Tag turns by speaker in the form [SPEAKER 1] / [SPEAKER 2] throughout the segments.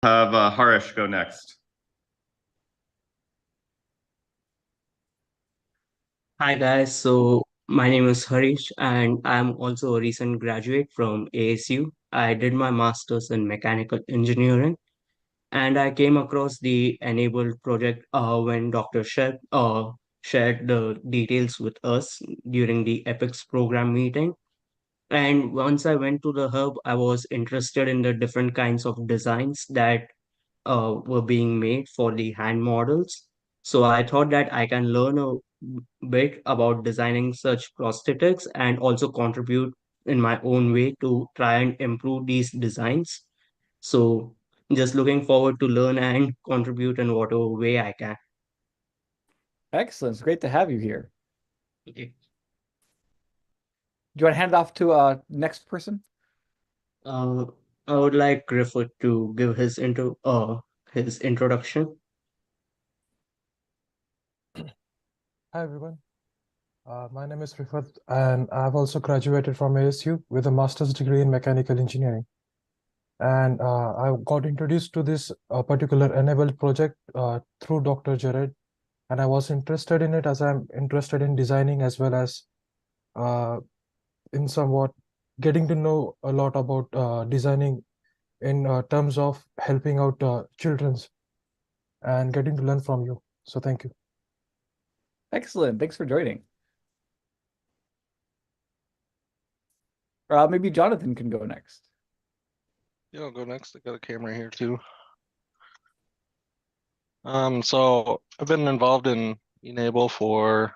[SPEAKER 1] Have Harish go next.
[SPEAKER 2] Hi guys, so my name is Harish and I'm also a recent graduate from ASU. I did my master's in mechanical engineering and I came across the Enabled project when Dr. shared the details with us during the EPICS program meeting. And once I went to the hub, I was interested in the different kinds of designs that were being made for the hand models. So I thought that I can learn a bit about designing such prosthetics and also contribute in my own way to try and improve these designs. So just looking forward to learn and contribute in whatever way I can.
[SPEAKER 3] Excellent. It's great to have you here.
[SPEAKER 2] Okay.
[SPEAKER 3] Do you want to hand it off to next person?
[SPEAKER 2] Uh, I would like Griffith to give his introduction.
[SPEAKER 4] Hi everyone, my name is Rifat and I've also graduated from ASU with a master's degree in mechanical engineering. And I got introduced to this particular enabled project through Dr. Jared, and I was interested in it as I'm interested in designing as well as uh, in somewhat getting to know a lot about designing in terms of helping out children's and getting to learn from you. So thank you.
[SPEAKER 3] Excellent. Thanks for joining. Maybe Jonathan can go next.
[SPEAKER 5] Yeah, I'll go next. I got a camera here too. So I've been involved in e-NABLE for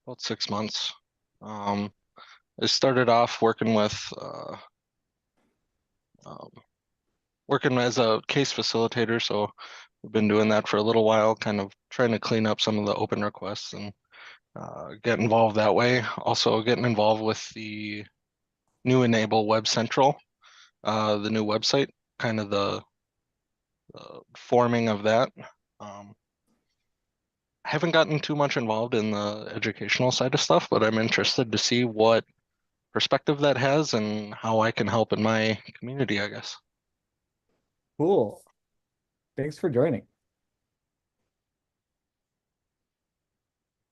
[SPEAKER 5] about 6 months. I started off working with um, working as a case facilitator, so I've been doing that for a little while, kind of trying to clean up some of the open requests and get involved that way. Also getting involved with the new e-NABLE Web Central, the new website, kind of the forming of that. I haven't gotten too much involved in the educational side of stuff, but I'm interested to see what perspective that has and how I can help in my community, I guess.
[SPEAKER 3] Cool. Thanks for joining.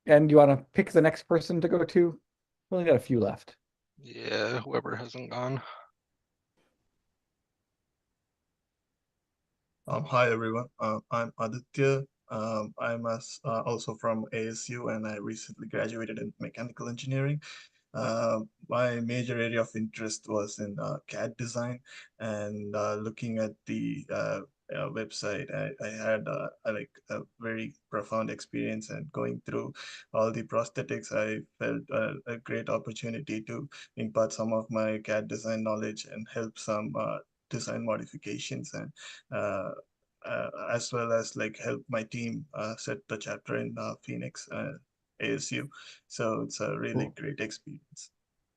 [SPEAKER 3] And you want to pick the next person to go to? We only got a few left.
[SPEAKER 5] Yeah, whoever hasn't gone.
[SPEAKER 6] Hi everyone, I'm Aditya. Also from ASU and I recently graduated in mechanical engineering. My major area of interest was in CAD design and looking at the website. I had a very profound experience and going through all the prosthetics. I felt a great opportunity to impart some of my CAD design knowledge and help some design modifications and uh, as well as like help my team set the chapter in Phoenix ASU. So it's a really
[SPEAKER 3] Cool.
[SPEAKER 6] great experience.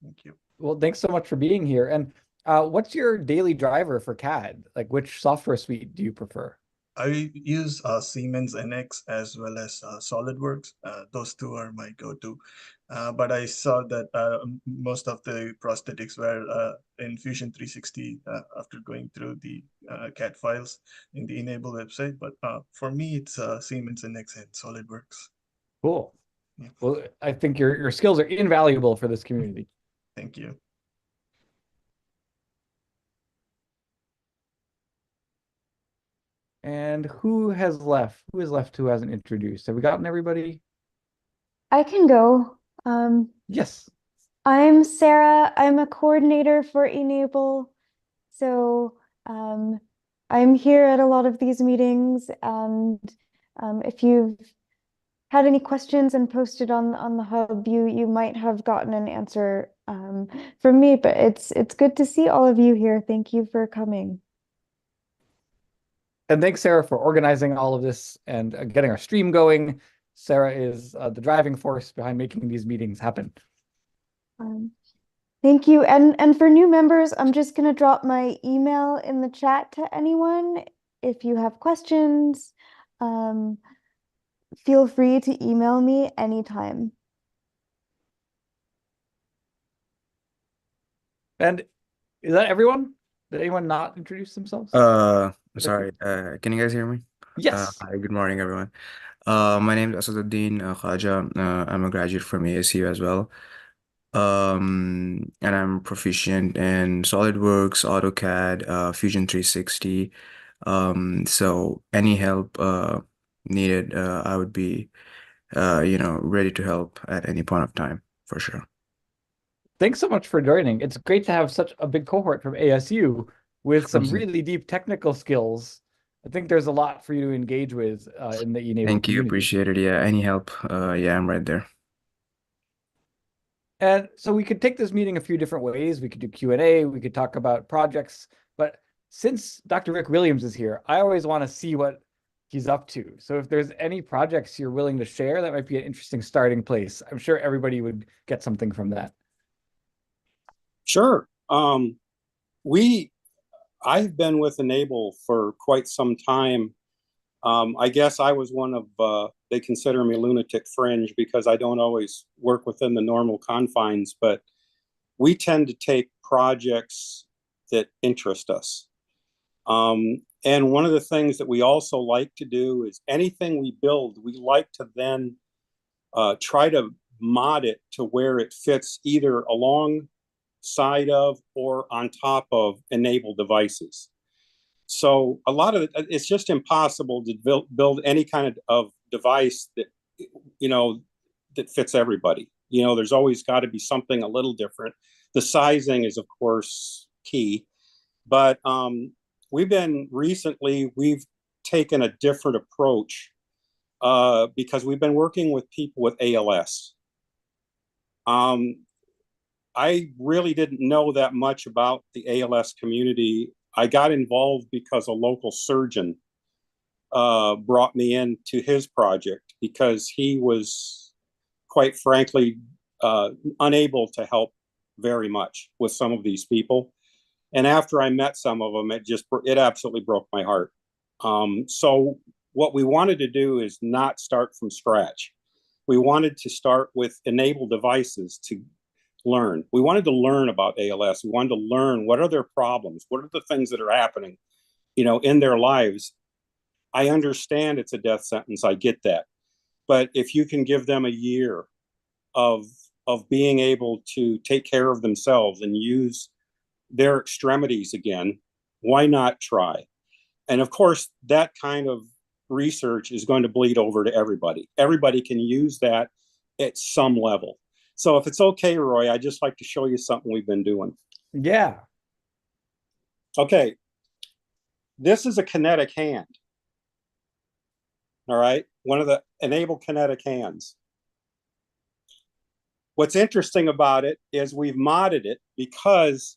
[SPEAKER 6] Thank you.
[SPEAKER 3] Well, thanks so much for being here. And what's your daily driver for CAD? Like, which software suite do you prefer?
[SPEAKER 6] I use Siemens NX as well as SolidWorks. Those two are my go-to. But I saw that most of the prosthetics were in Fusion 360 after going through the CAD files in the e-NABLE website. But for me, it's Siemens NX and SolidWorks.
[SPEAKER 3] Cool.
[SPEAKER 6] Yeah.
[SPEAKER 3] Well, I think your skills are invaluable for this community.
[SPEAKER 6] Thank you.
[SPEAKER 3] And who has left? Who is left who hasn't introduced? Have we gotten everybody?
[SPEAKER 7] I can go.
[SPEAKER 3] Yes.
[SPEAKER 7] I'm Sarah. I'm a coordinator for e-NABLE. So I'm here at a lot of these meetings, and if you've had any questions and posted on the hub, you might have gotten an answer from me. But it's good to see all of you here. Thank you for coming.
[SPEAKER 3] And thanks, Sarah, for organizing all of this and getting our stream going. Sarah is the driving force behind making these meetings happen.
[SPEAKER 7] Thank you. And for new members, I'm just going to drop my email in the chat to anyone. If you have questions, feel free to email me anytime.
[SPEAKER 3] And is that everyone? Did anyone not introduce themselves?
[SPEAKER 8] Sorry. Can you guys hear me?
[SPEAKER 3] Yes.
[SPEAKER 8] Hi, good morning, everyone. My name is Asaduddin Khaja. I'm a graduate from ASU as well. And I'm proficient in SolidWorks, AutoCAD, Fusion 360. So any help needed, I would be, ready to help at any point of time for sure.
[SPEAKER 3] Thanks so much for joining. It's great to have such a big cohort from ASU with some really deep technical skills. I think there's a lot for you to engage with in the e-NABLE
[SPEAKER 8] Thank you,
[SPEAKER 3] community.
[SPEAKER 8] appreciate it. Yeah, any help? Yeah, I'm right there.
[SPEAKER 3] And so we could take this meeting a few different ways. We could do Q&A, we could talk about projects, but since Dr. Rick Williams is here, I always want to see what he's up to. So if there's any projects you're willing to share, that might be an interesting starting place. I'm sure everybody would get something from that.
[SPEAKER 9] Sure. I've been with e-NABLE for quite some time. I guess I was one of, they consider me lunatic fringe because I don't always work within the normal confines, but we tend to take projects that interest us. And one of the things that we also like to do is anything we build, we like to then try to mod it to where it fits either alongside of or on top of e-NABLE devices. So a lot of it's just impossible to build any kind of device that, that fits everybody. There's always got to be something a little different. The sizing is, of course, key. But we've taken a different approach because we've been working with people with ALS. I really didn't know that much about the ALS community. I got involved because a local surgeon brought me into his project because he was, quite frankly, unable to help very much with some of these people. And after I met some of them, it absolutely broke my heart. So what we wanted to do is not start from scratch. We wanted to start with e-NABLE devices to learn. We wanted to learn about ALS. We wanted to learn what are their problems, what are the things that are happening, in their lives. I understand it's a death sentence. I get that. But if you can give them a year of being able to take care of themselves and use their extremities again, why not try? And of course, that kind of research is going to bleed over to everybody. Everybody can use that at some level. So if it's okay, Roy, I'd just like to show you something we've been doing.
[SPEAKER 3] Yeah.
[SPEAKER 9] Okay. This is a kinetic hand. All right. One of the e-NABLE kinetic hands. What's interesting about it is we've modded it because,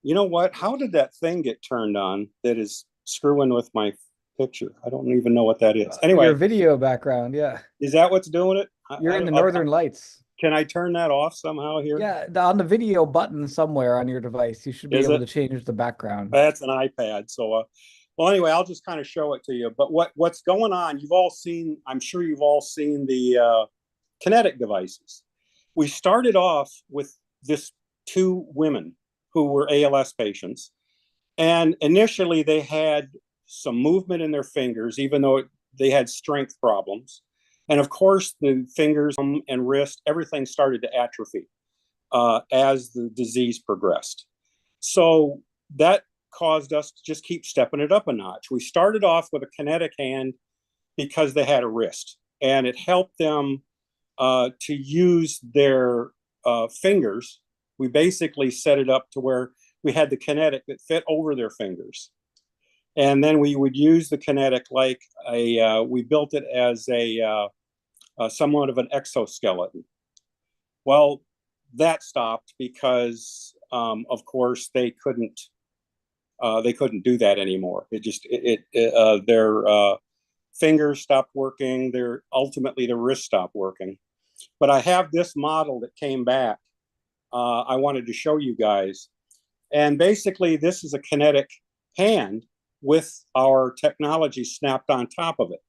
[SPEAKER 9] you know what? How did that thing get turned on that is screwing with my picture? I don't even know what that is. Anyway.
[SPEAKER 3] Your video background, yeah.
[SPEAKER 9] Is that what's doing it?
[SPEAKER 3] You're in the Northern Lights.
[SPEAKER 9] Can I turn that off somehow here?
[SPEAKER 3] Yeah, on the video button somewhere on your device, you should be able to change the background.
[SPEAKER 9] That's an iPad. So, well, anyway, I'll just kind of show it to you. But what's going on? I'm sure you've all seen the kinetic devices. We started off with this 2 women who were ALS patients. And initially they had some movement in their fingers, even though they had strength problems. And of course, the fingers and wrist, everything started to atrophy as the disease progressed. So that caused us to just keep stepping it up a notch. We started off with a kinetic hand because they had a wrist, and it helped them to use their fingers. We basically set it up to where we had the kinetic that fit over their fingers. And then we would use the kinetic like we built it as somewhat of an exoskeleton. Well, that stopped because, of course, they couldn't do that anymore. Their fingers stopped working. Ultimately, the wrist stopped working. But I have this model that came back. I wanted to show you guys. And basically, this is a kinetic hand with our technology snapped on top of it.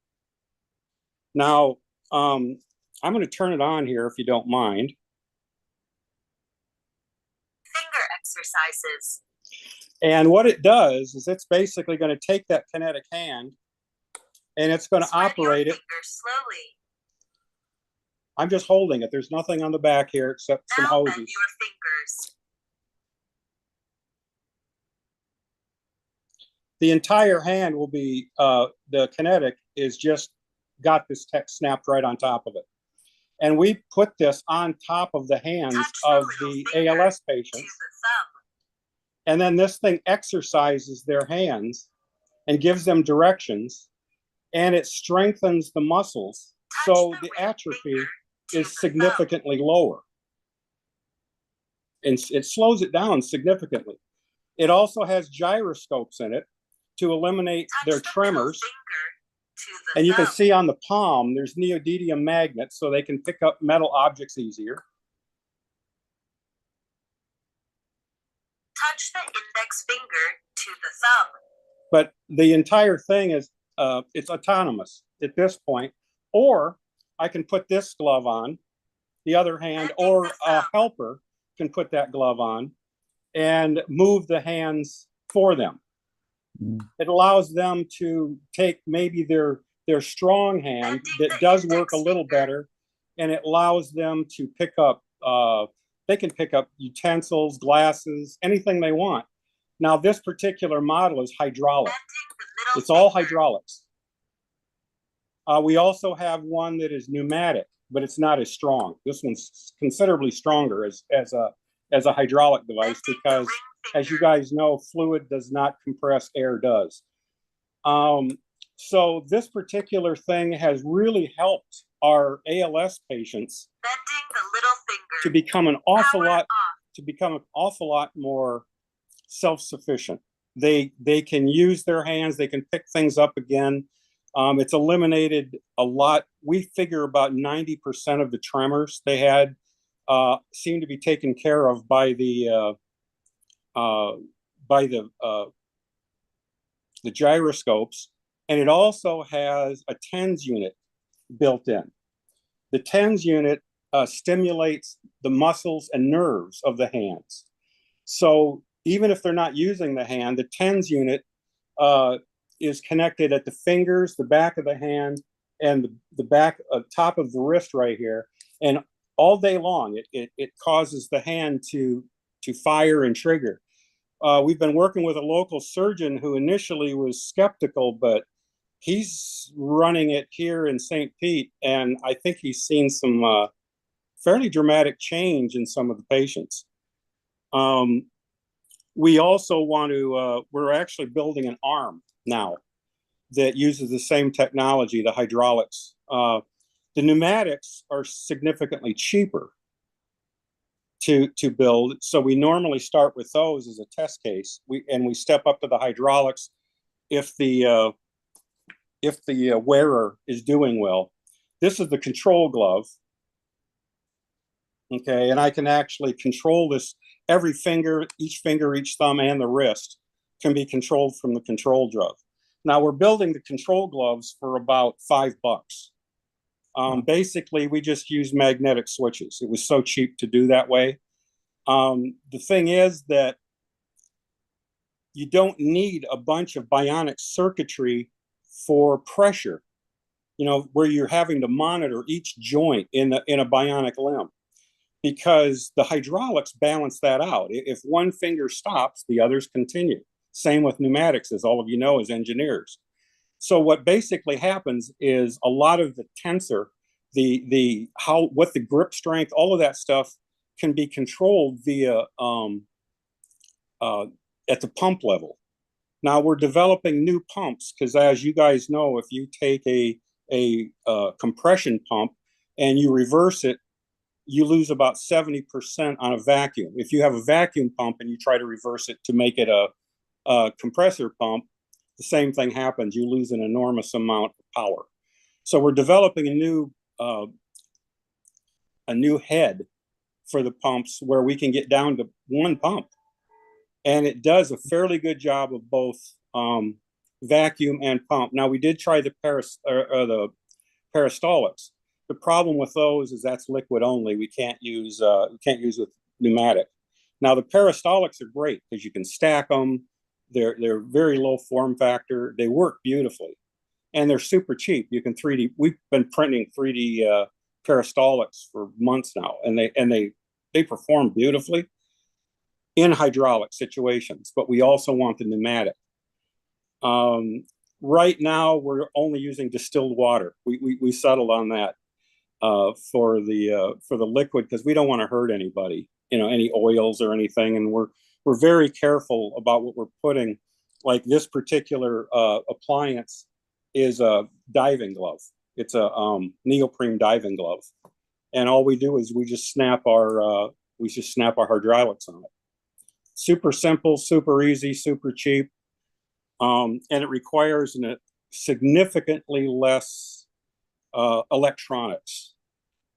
[SPEAKER 9] Now, I'm going to turn it on here if you don't mind.
[SPEAKER 10] Finger exercises.
[SPEAKER 9] And what it does is it's basically going to take that kinetic hand and it's going to operate it slowly. I'm just holding it. There's nothing on the back here except some hoses. Your fingers. The entire hand will be, the kinetic is just got this text snapped right on top of it. And we put this on top of the hands of the ALS patients. And then this thing exercises their hands and gives them directions, and it strengthens the muscles. So the atrophy is significantly lower. And it slows it down significantly. It also has gyroscopes in it to eliminate their tremors. And you can see on the palm, there's neodymium magnets so they can pick up metal objects easier. Touch the index finger to the thumb. But the entire thing is, it's autonomous at this point. Or I can put this glove on, the other hand, or a helper can put that glove on and move the hands for them. It allows them to take maybe their strong hand that does work a little better, and it allows them to pick up, they can pick up utensils, glasses, anything they want. Now, this particular model is hydraulic. It's all hydraulics. We also have one that is pneumatic, but it's not as strong. This one's considerably stronger as a hydraulic device because, as you guys know, fluid does not compress, air does. So this particular thing has really helped our ALS patients to become an awful lot more self-sufficient. They can use their hands, they can pick things up again. It's eliminated a lot. We figure about 90% of the tremors they had seem to be taken care of by the gyroscopes, and it also has a TENS unit built in. The TENS unit stimulates the muscles and nerves of the hands. So even if they're not using the hand, the TENS unit is connected at the fingers, the back of the hand, and the back, top of the wrist right here. And all day long, it causes the hand to fire and trigger. We've been working with a local surgeon who initially was skeptical, but he's running it here in St. Pete, and I think he's seen some fairly dramatic change in some of the patients. We also want to, we're actually building an arm now that uses the same technology, the hydraulics. The pneumatics are significantly cheaper to build, so we normally start with those as a test case. We step up to the hydraulics if the wearer is doing well. This is the control glove. Okay, and I can actually control this. Every finger, each thumb, and the wrist can be controlled from the control glove. Now we're building the control gloves for about $5. Basically, we just use magnetic switches. It was so cheap to do that way. The thing is that you don't need a bunch of bionic circuitry for pressure, you know, where you're having to monitor each joint in a bionic limb, because the hydraulics balance that out. If one finger stops, the others continue. Same with pneumatics, as all of you know as engineers. So what basically happens is a lot of the tensor, what the grip strength, all of that stuff can be controlled via at the pump level. Now we're developing new pumps because, as you guys know, if you take a compression pump and you reverse it, you lose about 70% on a vacuum. If you have a vacuum pump and you try to reverse it to make it a compressor pump, the same thing happens. You lose an enormous amount of power. So we're developing a new head for the pumps where we can get down to one pump, and it does a fairly good job of both vacuum and pump. Now we did try the peristaltics. The problem with those is that's liquid only. We can't use with pneumatic. Now the peristaltics are great because you can stack them. They're very low form factor. They work beautifully, and they're super cheap. You can 3D. We've been printing 3D peristaltics for months now, and they perform beautifully in hydraulic situations. But we also want the pneumatic. Right now, we're only using distilled water. We settled on that for the liquid because we don't want to hurt anybody, any oils or anything, and we're very careful about what we're putting. Like this particular appliance is a diving glove. It's a neoprene diving glove, and all we do is we just snap our hydraulics on it. Super simple, super easy, super cheap, and it requires a significantly less electronics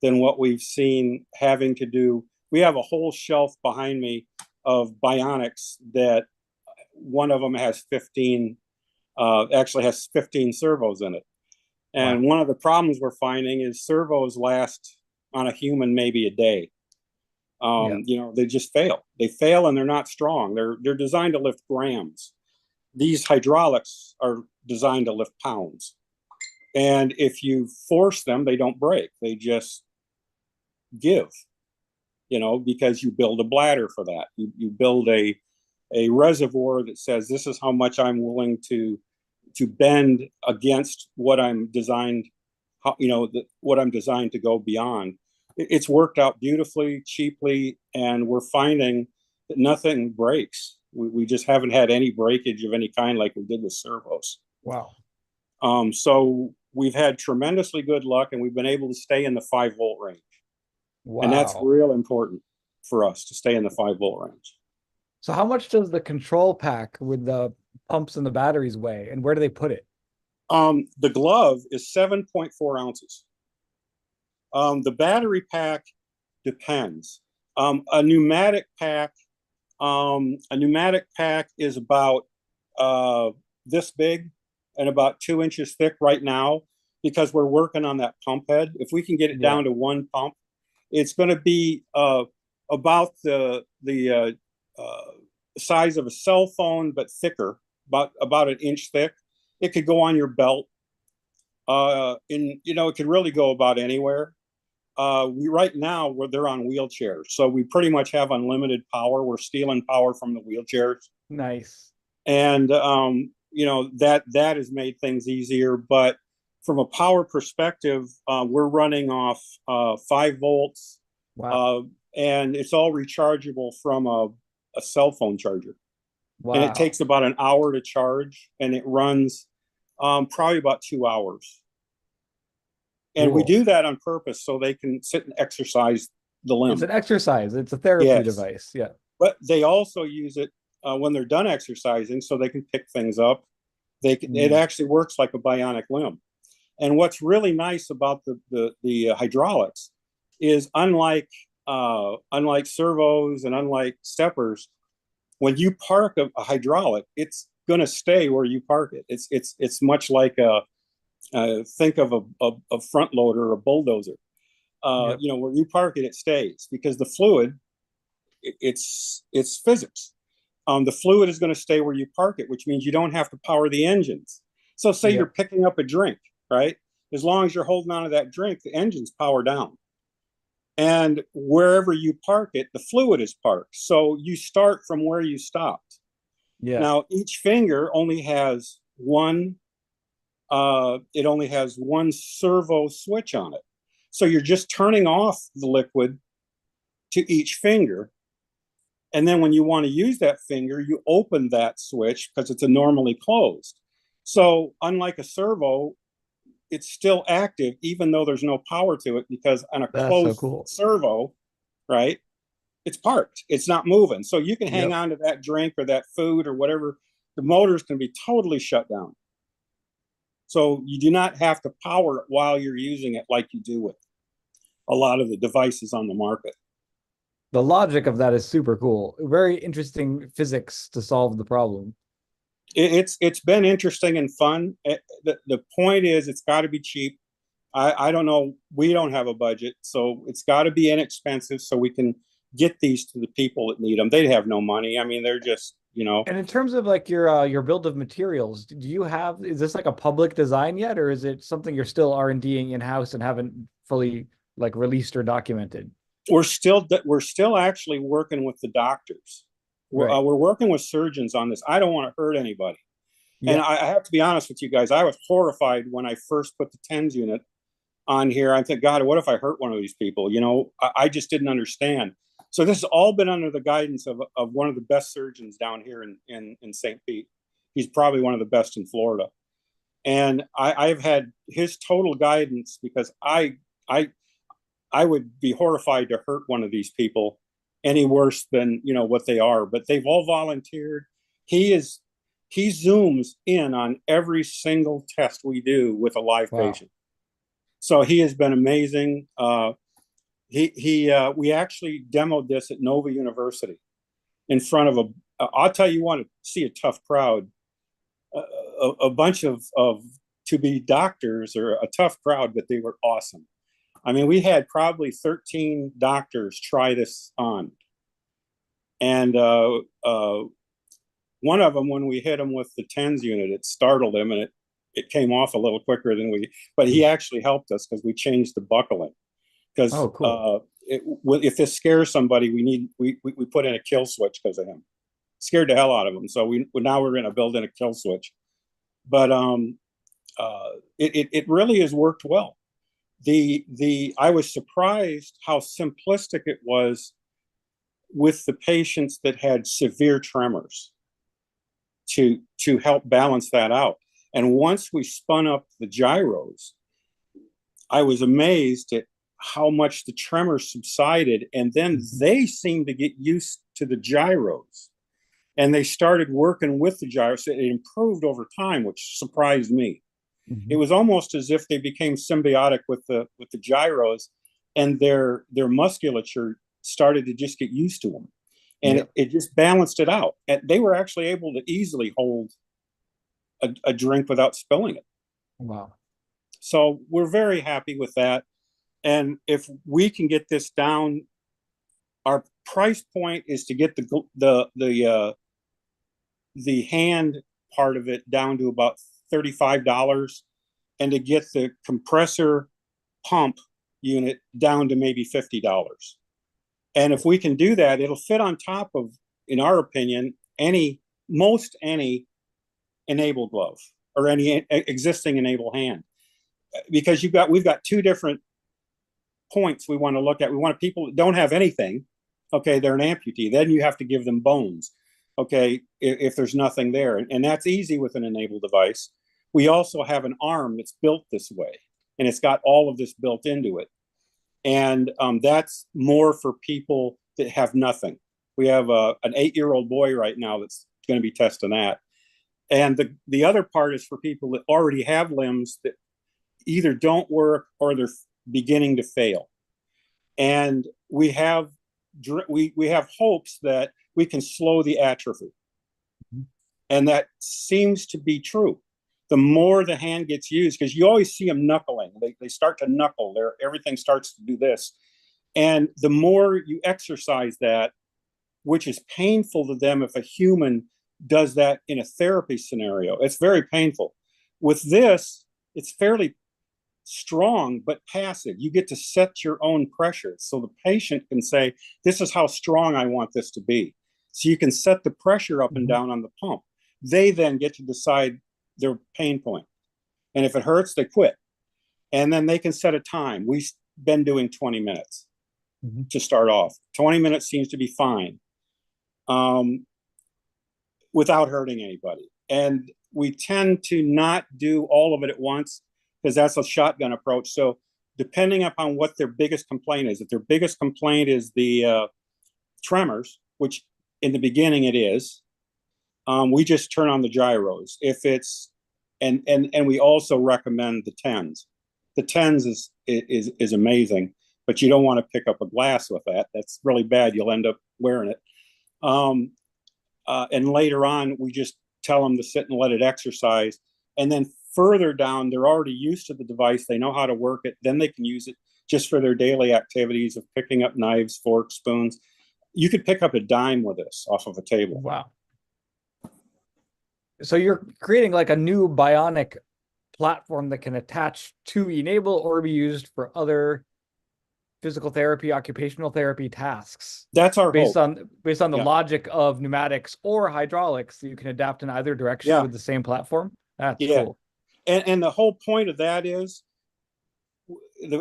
[SPEAKER 9] than what we've seen having to do. We have a whole shelf behind me of bionics that one of them has 15 servos in it. And
[SPEAKER 3] Wow.
[SPEAKER 9] one of the problems we're finding is servos last on a human maybe a day. They just fail. They fail and they're not strong. They're designed to lift grams. These hydraulics are designed to lift pounds. And if you force them, they don't break. They just give, because you build a bladder for that. You build a reservoir that says this is how much I'm willing to bend against what I'm designed, what I'm designed to go beyond. It's worked out beautifully, cheaply, and we're finding that nothing breaks. We just haven't had any breakage of any kind like we did with servos.
[SPEAKER 3] Wow.
[SPEAKER 9] So we've had tremendously good luck, and we've been able to stay in the 5-volt range.
[SPEAKER 3] Wow.
[SPEAKER 9] And that's real important for us to stay in the 5-volt range.
[SPEAKER 3] So how much does the control pack with the pumps and the batteries weigh, and where do they put it?
[SPEAKER 9] The glove is 7.4 ounces. The battery pack depends. A pneumatic pack is about this big and about 2 inches thick right now because we're working on that pump head. If we can get it down to one pump, it's going to be about the size of a cell phone, but thicker, about an inch thick. It could go on your belt. It could really go about anywhere. Right now they're on wheelchairs, so we pretty much have unlimited power. We're stealing power from the wheelchairs.
[SPEAKER 3] Nice.
[SPEAKER 9] And that has made things easier. But from a power perspective, we're running off 5 volts.
[SPEAKER 3] Wow.
[SPEAKER 9] And it's all rechargeable from a cell phone charger.
[SPEAKER 3] Wow.
[SPEAKER 9] And it takes about an hour to charge, and it runs probably about 2 hours. And we do that on purpose so they can sit and exercise the limb.
[SPEAKER 3] It's an exercise. It's a therapy device. Yeah.
[SPEAKER 9] But they also use it when they're done exercising so they can pick things up. It actually works like a bionic limb. And what's really nice about the hydraulics is unlike servos and unlike steppers, when you park a hydraulic, it's going to stay where you park it. It's much like think of a front loader or a bulldozer. Where you park it, it stays because the fluid, it's physics. The fluid is going to stay where you park it, which means you don't have to power the engines. So say you're picking up a drink, right? As long as you're holding on to that drink, the engine's power down. And wherever you park it, the fluid is parked. So you start from where you stopped.
[SPEAKER 3] Yeah.
[SPEAKER 9] Now, each finger only has one servo switch on it. So you're just turning off the liquid to each finger. And then when you want to use that finger, you open that switch because it's normally closed. So unlike a servo, it's still active even though there's no power to it, because on a closed servo, right, it's parked. It's not moving. So you can hang on to that drink or that food or whatever. The motors can be totally shut down. So you do not have to power it while you're using it like you do with a lot of the devices on the market.
[SPEAKER 3] The logic of that is super cool. Very interesting physics to solve the problem.
[SPEAKER 9] It's been interesting and fun. The point is, it's got to be cheap. I don't know. We don't have a budget, so it's got to be inexpensive so we can get these to the people that need them. They have no money. I mean, they're just, you know.
[SPEAKER 3] And in terms of like your build of materials, do you have, is this like a public design yet, or is it something you're still R&Ding in-house and haven't fully like released or documented?
[SPEAKER 9] We're still actually working with the doctors.
[SPEAKER 3] Right.
[SPEAKER 9] We're working with surgeons on this. I don't want to hurt anybody. And
[SPEAKER 3] Yeah.
[SPEAKER 9] I have to be honest with you guys. I was horrified when I first put the TENS unit on here. I think, God, what if I hurt one of these people? You know, I just didn't understand. So this has all been under the guidance of one of the best surgeons down here in St. Pete. He's probably one of the best in Florida. And I've had his total guidance, because I would be horrified to hurt one of these people any worse than, you know, what they are. But they've all volunteered. He zooms in on every single test we do with a live patient. So he has been amazing. We actually demoed this at Nova University in front of I'll tell you, want to see a tough crowd, a bunch of to-be doctors, or a tough crowd, but they were awesome. I mean, we had probably 13 doctors try this on. And one of them, when we hit him with the TENS unit, it startled him, and it came off a little quicker than but he actually helped us because we changed the buckling. Because if this scares somebody, we put in a kill switch because of him. Scared the hell out of him. So now we're going to build in a kill switch. But it really has worked well. I was surprised how simplistic it was with the patients that had severe tremors to help balance that out. And once we spun up the gyros, I was amazed at how much the tremors subsided. And then they seemed to get used to the gyros, and they started working with the gyros. It improved over time, which surprised me. Mm-hmm. It was almost as if they became symbiotic with the gyros, and their musculature started to just get used to them. And it just balanced it out. And they were actually able to easily hold a drink without spilling it. Wow. So we're very happy with that. And if we can get this down, our price point is to get the hand part of it down to about $35, and to get the compressor pump unit down to maybe $50. And if we can do that, it'll fit on top of, in our opinion, most any e-NABLE glove or any existing e-NABLE hand, because we've got two different points we want to look at. We want people that don't have anything. Okay, they're an amputee. Then you have to give them bones. Okay, if there's nothing there, and that's easy with an e-NABLE device. We also have an arm that's built this way, and it's got all of this built into it. And that's more for people that have nothing. We have an 8-year-old boy right now that's going to be testing that. And the other part is for people that already have limbs that either don't work or they're beginning to fail. And we have hopes that we can slow the atrophy. Mm-hmm. And that seems to be true. The more the hand gets used, because you always see them knuckling. They start to knuckle. Everything starts to do this. And the more you exercise that, which is painful to them if a human does that in a therapy scenario, it's very painful. With this, it's fairly strong but passive. You get to set your own pressure. So the patient can say, this is how strong I want this to be. So you can set the pressure up and down on the pump. They then get to decide their pain point. And if it hurts, they quit. And then they can set a time. We've been doing 20 minutes to start off. 20 minutes seems to be fine, without hurting anybody. And we tend to not do all of it at once, because that's a shotgun approach. So depending upon what their biggest complaint is, if their biggest complaint is the tremors, which in the beginning it is, we just turn on the gyros. If it's, and we also recommend the TENS. The TENS is amazing, but you don't want to pick up a glass with that. That's really bad. You'll end up wearing it. And later on, we just tell them to sit and let it exercise. And then further down, they're already used to the device. They know how to work it. Then they can use it just for their daily activities of picking up knives, forks, spoons. You could pick up a dime with this off of a table.
[SPEAKER 3] Wow. So you're creating like a new bionic platform that can attach to e-NABLE or be used for other physical therapy, occupational therapy tasks.
[SPEAKER 9] That's our
[SPEAKER 3] based
[SPEAKER 9] hope.
[SPEAKER 3] on the
[SPEAKER 9] Yeah.
[SPEAKER 3] logic of pneumatics or hydraulics. You can adapt in either direction
[SPEAKER 9] Yeah.
[SPEAKER 3] with the same platform. That's
[SPEAKER 9] Yeah.
[SPEAKER 3] cool.
[SPEAKER 9] And the whole point of that is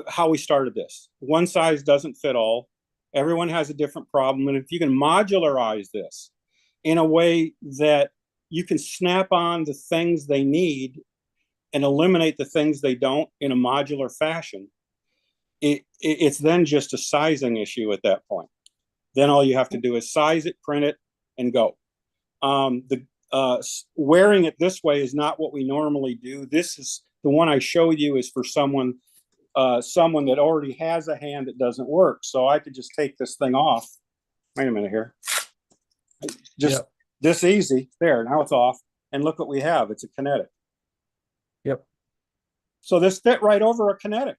[SPEAKER 9] how we started this. One size doesn't fit all. Everyone has a different problem. And if you can modularize this in a way that you can snap on the things they need and eliminate the things they don't in a modular fashion, it's then just a sizing issue at that point. Then all you have to do is size it, print it, and go. Wearing it this way is not what we normally do. This is the one I showed you is for someone that already has a hand that doesn't work. So I could just take this thing off. Wait a minute here. Just this easy. There, now it's off. And look what we have. It's a kinetic.
[SPEAKER 3] Yep.
[SPEAKER 9] So this fit right over a kinetic.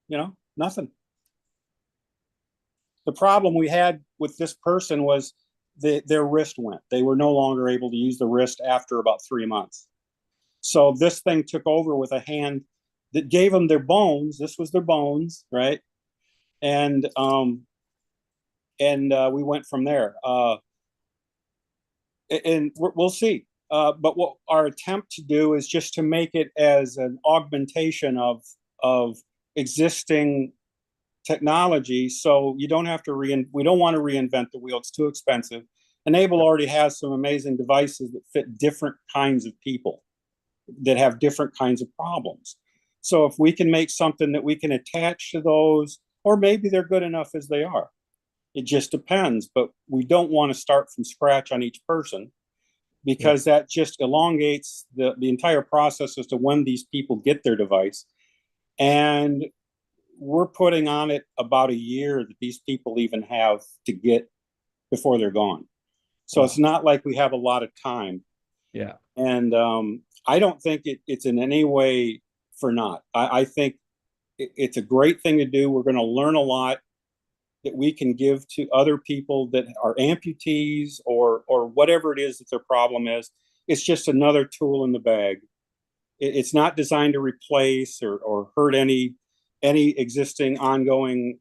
[SPEAKER 9] You know, nothing. The problem we had with this person was their wrist went. They were no longer able to use the wrist after about 3 months. So this thing took over with a hand that gave them their bones. This was their bones, right? And we went from there. And we'll see. But what our attempt to do is just to make it as an augmentation of existing technology, so you don't have to we don't want to reinvent the wheel. It's too expensive. e-NABLE already has some amazing devices that fit different kinds of people that have different kinds of problems. So if we can make something that we can attach to those, or maybe they're good enough as they are. It just depends, but we don't want to start from scratch on each person because that just elongates the entire process as to when these people get their device. And we're putting on it about a year that these people even have to get before they're gone. So it's not like we have a lot of time.
[SPEAKER 3] Yeah.
[SPEAKER 9] And I don't think it's in any way for naught. I think it's a great thing to do. We're going to learn a lot that we can give to other people that are amputees or whatever it is that their problem is. It's just another tool in the bag. It's not designed to replace or hurt any existing ongoing.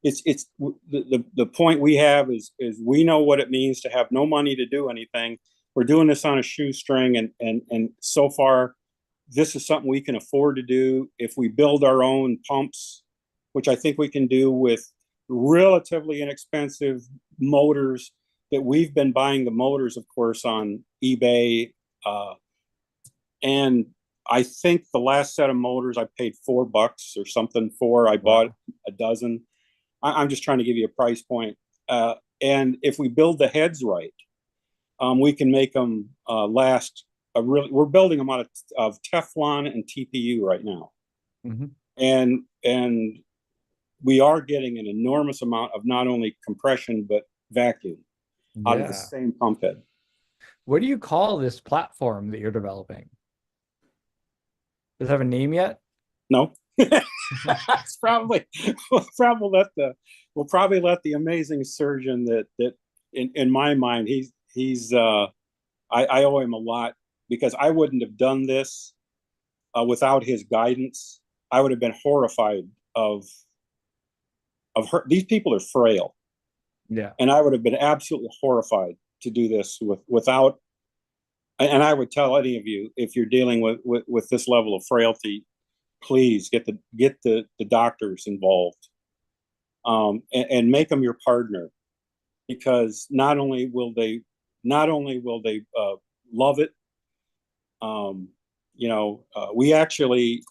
[SPEAKER 9] It's the point we have is we know what it means to have no money to do anything. We're doing this on a shoestring, and so far, this is something we can afford to do. If we build our own pumps, which I think we can do with relatively inexpensive motors, that we've been buying the motors, of course, on eBay, and I think the last set of motors I paid $4 or something for. I bought a dozen. I'm just trying to give you a price point. And if we build the heads right, we can make them last we're building them out of Teflon and TPU right now.
[SPEAKER 3] Mm-hmm.
[SPEAKER 9] And we are getting an enormous amount of not only compression, but vacuum out of the same pump head.
[SPEAKER 3] What do you call this platform that you're developing? Does it have a name yet?
[SPEAKER 9] No. It's probably we'll probably let the amazing surgeon that in my mind he's I owe him a lot, because I wouldn't have done this without his guidance. I would have been horrified of her. These people are frail.
[SPEAKER 3] Yeah.
[SPEAKER 9] And I would have been absolutely horrified to do this without. And I would tell any of you, if you're dealing with this level of frailty, please get the doctors involved, and make them your partner, because not only will they love it. We actually,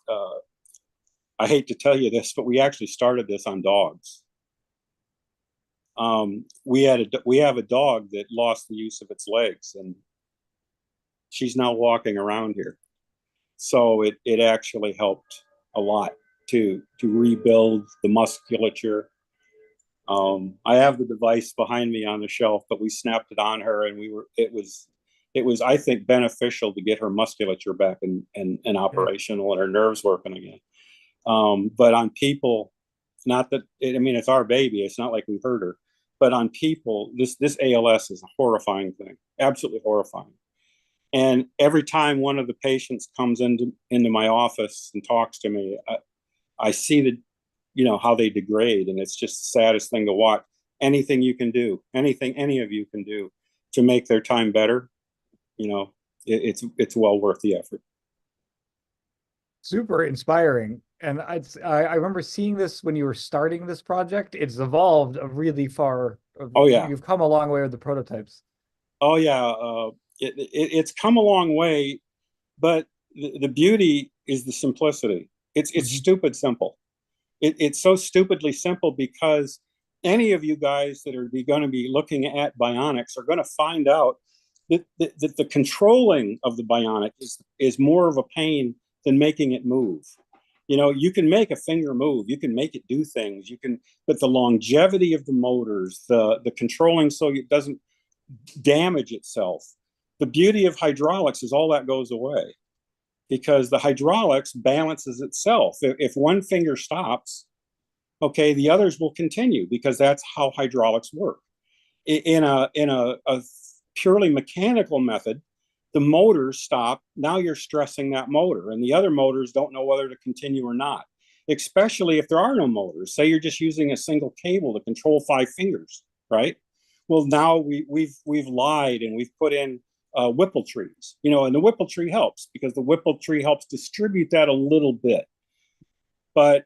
[SPEAKER 9] I hate to tell you this, but we actually started this on dogs. We have a dog that lost the use of its legs, and she's now walking around here. So it actually helped a lot to rebuild the musculature. I have the device behind me on the shelf, but we snapped it on her, and it was I think beneficial to get her musculature back and operational, and her nerves working again. But on people, not that it's our baby. It's not like we hurt her, but on people, this ALS is a horrifying thing, absolutely horrifying. And every time one of the patients comes into my office and talks to me, I see how they degrade, and it's just the saddest thing to watch. Anything you can do, anything any of you can do to make their time better, it's well worth the effort.
[SPEAKER 3] Super inspiring. And I remember seeing this when you were starting this project. It's evolved a really far.
[SPEAKER 9] Oh yeah,
[SPEAKER 3] you've come a long way with the prototypes.
[SPEAKER 9] Oh yeah, it's come a long way, but the beauty is the simplicity. It's stupid simple. It's so stupidly simple because any of you guys that are going to be looking at bionics are going to find out that the controlling of the bionic is more of a pain than making it move. You can make a finger move, you can make it do things, but the longevity of the motors, the controlling so it doesn't damage itself. The beauty of hydraulics is all that goes away because the hydraulics balances itself. If one finger stops, okay, the others will continue because that's how hydraulics work. In a purely mechanical method, the motors stop. Now you're stressing that motor, and the other motors don't know whether to continue or not, especially if there are no motors. Say you're just using a single cable to control 5 fingers, right? Well, now we've lied and we've put in Whipple trees, and the Whipple tree helps because the Whipple tree helps distribute that a little bit, but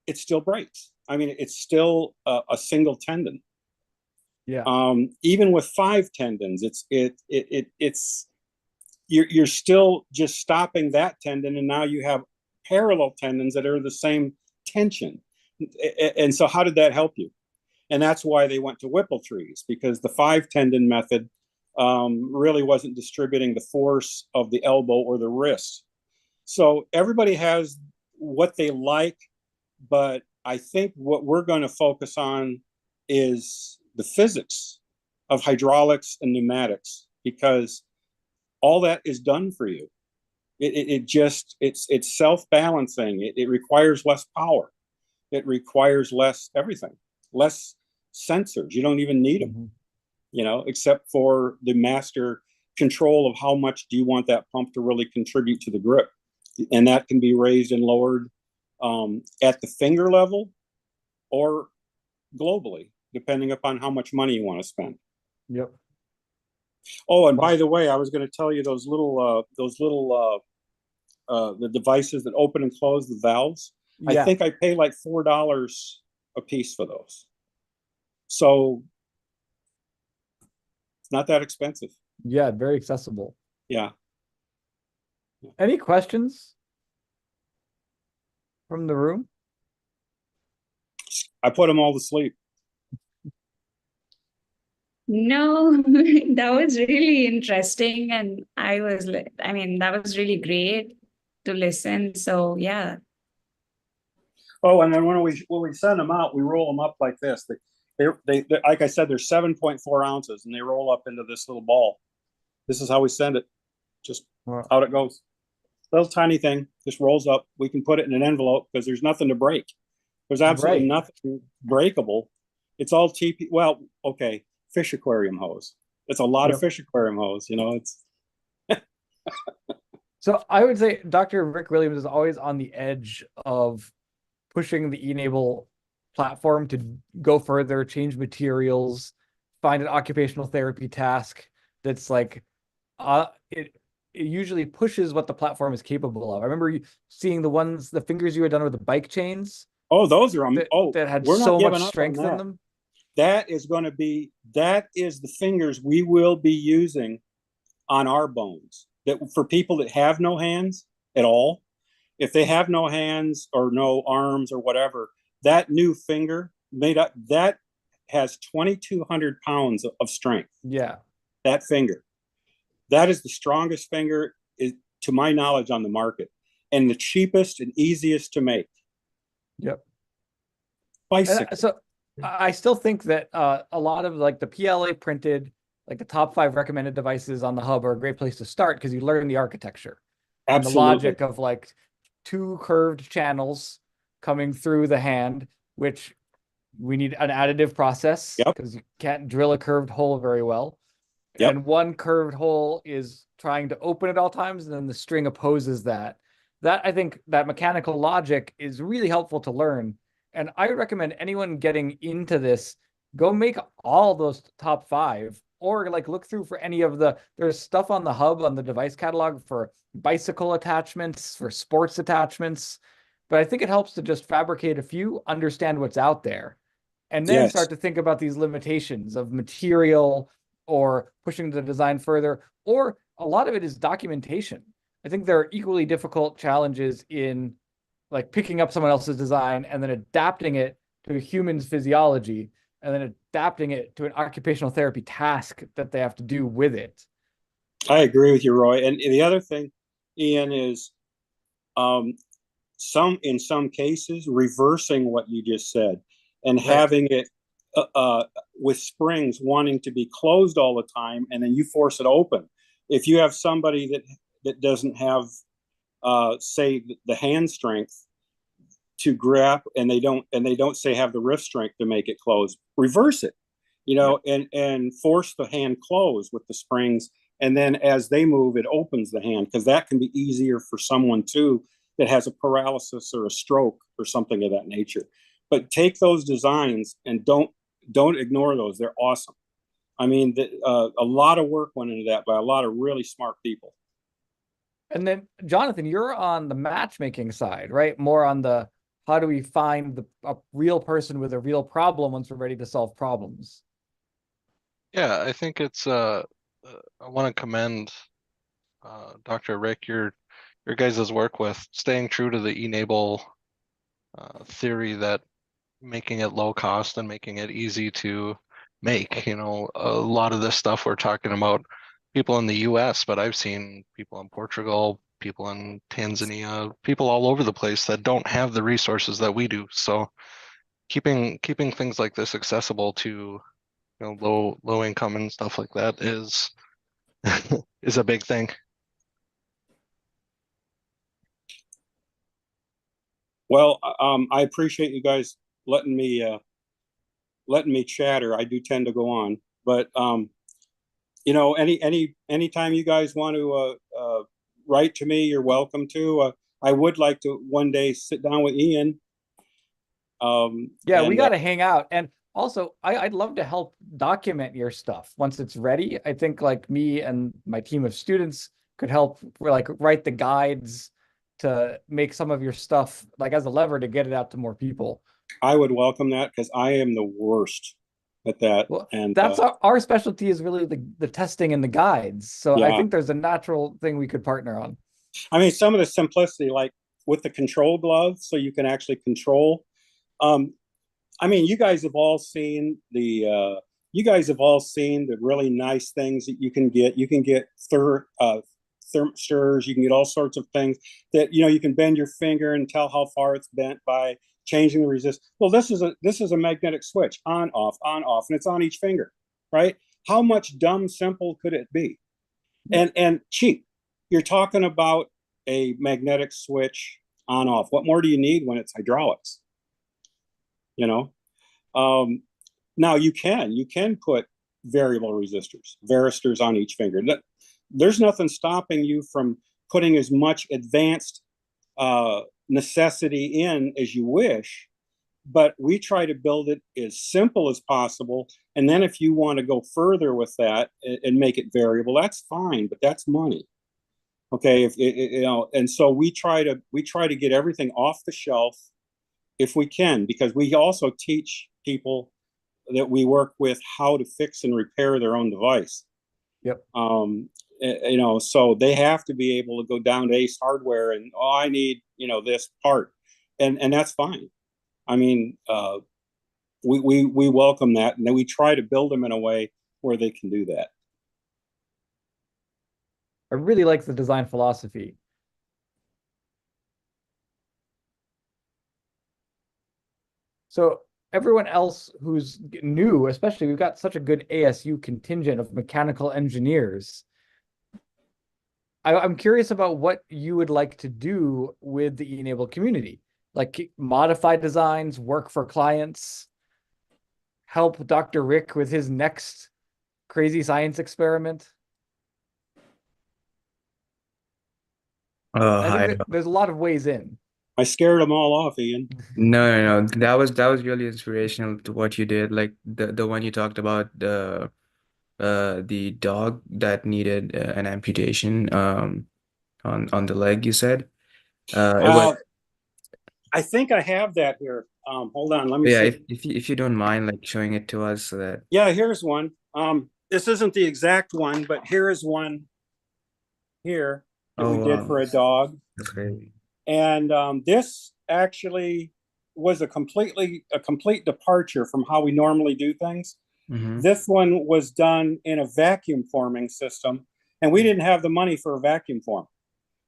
[SPEAKER 9] it still breaks. I mean, it's still a single tendon.
[SPEAKER 3] Yeah.
[SPEAKER 9] Even with 5 tendons, you're still just stopping that tendon, and now you have parallel tendons that are the same tension. And so, how did that help you? And that's why they went to Whipple trees, because the 5 tendon method really wasn't distributing the force of the elbow or the wrist. So everybody has what they like, but I think what we're going to focus on is the physics of hydraulics and pneumatics, because all that is done for you. It's self-balancing. It requires less power. It requires less everything, less sensors. You don't even need them, except for the master control of how much do you want that pump to really contribute to the grip. And that can be raised and lowered at the finger level or globally, depending upon how much money you want to spend.
[SPEAKER 3] Yep.
[SPEAKER 9] Oh, and by the way, I was going to tell you those little the devices that open and close the valves.
[SPEAKER 3] Yeah.
[SPEAKER 9] I think I pay like $4 a piece for those. So it's not that expensive.
[SPEAKER 3] Yeah, very accessible.
[SPEAKER 9] Yeah.
[SPEAKER 3] Any questions from the room?
[SPEAKER 9] I put them all to sleep.
[SPEAKER 10] No, that was really interesting. And that was really great to listen. So yeah.
[SPEAKER 9] Oh, and then when we send them out, we roll them up like this. They like I said, they're 7.4 ounces, and they roll up into this little ball. This is how we send it. Just out it goes. Little tiny thing, just rolls up. We can put it in an envelope because there's nothing to break. There's absolutely nothing breakable. It's all TP. Well, okay, fish aquarium hose. It's a lot of fish aquarium hose. It's.
[SPEAKER 3] So I would say Dr. Rick Williams is always on the edge of pushing the e-NABLE platform to go further, change materials, find an occupational therapy task that's like, it usually pushes what the platform is capable of. I remember seeing the fingers you had done with the bike chains.
[SPEAKER 9] Oh, those are
[SPEAKER 3] that had so much strength in them.
[SPEAKER 9] That is the fingers we will be using on our bones. That for people that have no hands at all, if they have no hands or no arms or whatever, that new finger that has 2,200 pounds of strength.
[SPEAKER 3] Yeah.
[SPEAKER 9] That finger. That is the strongest finger, to my knowledge, on the market, and the cheapest and easiest to make.
[SPEAKER 3] Yep.
[SPEAKER 9] Bicycle.
[SPEAKER 3] So I still think that a lot of like the PLA printed, like the top 5 recommended devices on the hub are a great place to start because you learn the architecture.
[SPEAKER 9] Absolutely.
[SPEAKER 3] And the logic of like 2 curved channels coming through the hand, which we need an additive process because you can't drill a curved hole very well.
[SPEAKER 9] Yep.
[SPEAKER 3] and one curved hole is trying to open at all times, and then the string opposes that. I think that mechanical logic is really helpful to learn. And I would recommend anyone getting into this, go make all those top 5, or like look through for any of there's stuff on the hub on the device catalog for bicycle attachments, for sports attachments. But I think it helps to just fabricate a few, understand what's out there, and then
[SPEAKER 9] Yes.
[SPEAKER 3] start to think about these limitations of material or pushing the design further, or a lot of it is documentation. I think there are equally difficult challenges in like picking up someone else's design and then adapting it to a human's physiology and then adapting it to an occupational therapy task that they have to do with it.
[SPEAKER 9] I agree with you, Roy. And the other thing, Ian, is in some cases reversing what you just said and
[SPEAKER 3] Right.
[SPEAKER 9] having it with springs wanting to be closed all the time, and then you force it open. If you have somebody that doesn't have say the hand strength to grab, and they don't say have the wrist strength to make it close, reverse it, and force the hand close with the springs, and then as they move, it opens the hand, because that can be easier for someone too that has a paralysis or a stroke or something of that nature. But take those designs and don't ignore those. They're awesome. I mean, a lot of work went into that by a lot of really smart people.
[SPEAKER 3] And then, Jonathan, you're on the matchmaking side, right? More on the how do we find a real person with a real problem once we're ready to solve problems?
[SPEAKER 5] Yeah, I think it's I want to commend Dr. Rick, your guys' work with staying true to the e-NABLE theory, that making it low cost and making it easy to make. A lot of this stuff we're talking about people in the US, but I've seen people in Portugal, people in Tanzania, people all over the place that don't have the resources that we do. So keeping things like this accessible to low income and stuff like that is is a big thing.
[SPEAKER 9] Well, I appreciate you guys letting me chatter. I do tend to go on, but anytime you guys want to write to me, you're welcome to. I would like to one day sit down with Ian.
[SPEAKER 3] Yeah, we got to hang out. And also, I'd love to help document your stuff once it's ready. I think like me and my team of students could help like write the guides to make some of your stuff like as a lever to get it out to more people.
[SPEAKER 9] I would welcome that, because I am the worst at that.
[SPEAKER 3] Well,
[SPEAKER 9] and
[SPEAKER 3] that's our specialty is really the testing and the guides. So
[SPEAKER 9] Yeah.
[SPEAKER 3] I think there's a natural thing we could partner on.
[SPEAKER 9] I mean, some of the simplicity, like with the control glove, so you can actually control. I mean, you guys have all seen the really nice things that you can get. You can get thermistors, you can get all sorts of things that you can bend your finger and tell how far it's bent by changing the resistance. Well, this is a magnetic switch, on off, and it's on each finger, right? How much dumb simple could it be? And cheap. You're talking about a magnetic switch on off. What more do you need when it's hydraulics? Now you can put variable varistors on each finger. There's nothing stopping you from putting as much advanced necessity in as you wish, but we try to build it as simple as possible. And then if you want to go further with that and make it variable, that's fine, but that's money. Okay, and so we try to get everything off the shelf if we can, because we also teach people that we work with how to fix and repair their own device.
[SPEAKER 3] Yep.
[SPEAKER 9] So they have to be able to go down to Ace Hardware and I need this part, and that's fine. I mean, we welcome that, and then we try to build them in a way where they can do that.
[SPEAKER 3] I really like the design philosophy. So everyone else who's new, especially we've got such a good ASU contingent of mechanical engineers. I'm curious about what you would like to do with the e-NABLE community, like modify designs, work for clients, help Dr. Rick with his next crazy science experiment? I
[SPEAKER 8] Hi.
[SPEAKER 3] think there's a lot of ways in.
[SPEAKER 9] I scared them all off, Ian.
[SPEAKER 8] No. That was really inspirational to what you did. Like the one you talked about, the dog that needed an amputation on the leg, you said. It was
[SPEAKER 9] I think I have that here. Hold on, let me
[SPEAKER 8] yeah,
[SPEAKER 9] see.
[SPEAKER 8] if you don't mind like showing it to us so that
[SPEAKER 9] Yeah, here's one. This isn't the exact one, but here is one here that we did
[SPEAKER 8] wow,
[SPEAKER 9] for a dog.
[SPEAKER 8] that's great.
[SPEAKER 9] And this actually was a complete departure from how we normally do things.
[SPEAKER 8] Mm-hmm.
[SPEAKER 9] This one was done in a vacuum forming system, and we didn't have the money for a vacuum form.